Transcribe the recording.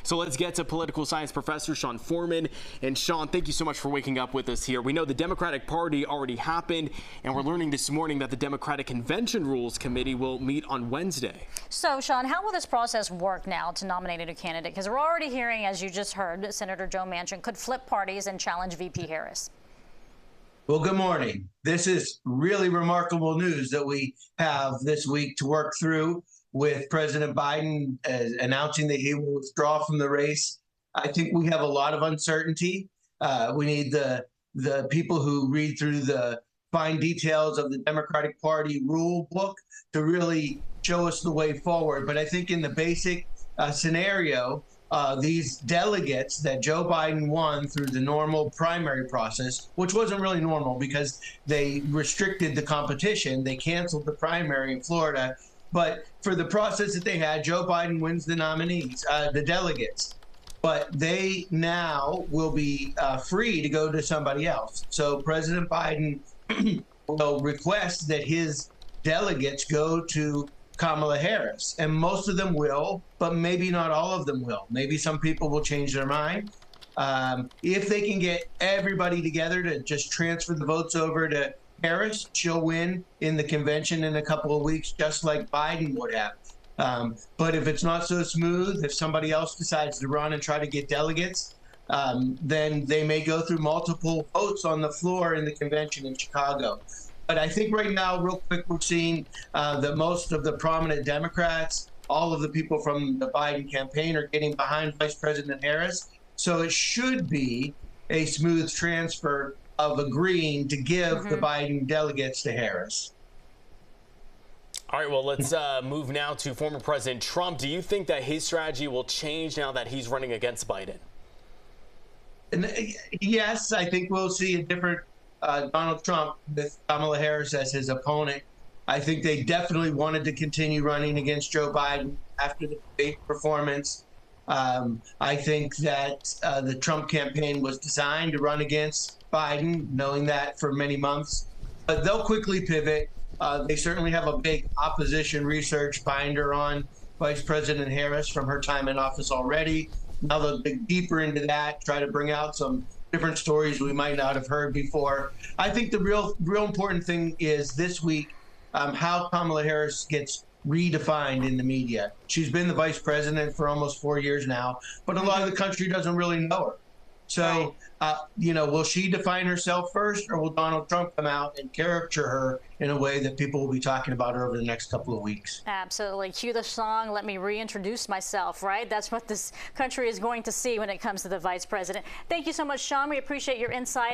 So let's get to political science professor Sean Foreman. And Sean, thank you so much for waking up with us here. We know the Democratic Party already happened, and we're learning this morning that the Democratic Convention Rules Committee will meet on Wednesday. So, Sean, how will this process work now to nominate a new candidate? Because we're already hearing, as you just heard, Senator Joe Manchin could flip parties and challenge VP Harris. Well, good morning. This is really remarkable news that we have this week to work through, with President Biden announcing that he will withdraw from the race. I think we have a lot of uncertainty. We need the people who read through the fine details of the Democratic Party rule book to really show us the way forward. But I think in the basic scenario, these delegates that Joe Biden won through the normal primary process, which wasn't really normal because they restricted the competition. They canceled the primary in Florida. But for the process that they had, Joe Biden wins the nominees, the delegates. But they now will be free to go to somebody else. So President Biden will request that his delegates go to Kamala Harris, and most of them will, but maybe not all of them will. Maybe some people will change their mind. If they can get everybody together to just transfer the votes over to Harris, she'll win in the convention in a couple of weeks, just like Biden would have. But if it's not so smooth, if somebody else decides to run and try to get delegates, then they may go through multiple votes on the floor in the convention in Chicago. But I think right now, real quick, we're seeing that most of the prominent Democrats, all of the people from the Biden campaign, are getting behind Vice President Harris. So it should be a smooth transfer of agreeing to give the Biden delegates to Harris. All right, well, let's move now to former President Trump. Do you think that his strategy will change now that he's running against Biden? Yes, I think we'll see a different Donald Trump with Kamala Harris as his opponent. I think they definitely wanted to continue running against Joe Biden after the debate performance. I think that the Trump campaign was designed to run against Biden, knowing that for many months. But they'll quickly pivot. They certainly have a big opposition research binder on Vice President Harris from her time in office already. Now they'll dig deeper into that, try to bring out some different stories we might not have heard before. I think the real important thing is this week how Kamala Harris gets redefined in the media. She's been the vice president for almost 4 years now, but a lot of the country doesn't really know her. So, will she define herself first, or will Donald Trump come out and caricature her in a way that people will be talking about her over the next couple of weeks? Absolutely. Cue the song, "Let Me Reintroduce Myself," right? That's what this country is going to see when it comes to the vice president. Thank you so much, Sean. We appreciate your insight.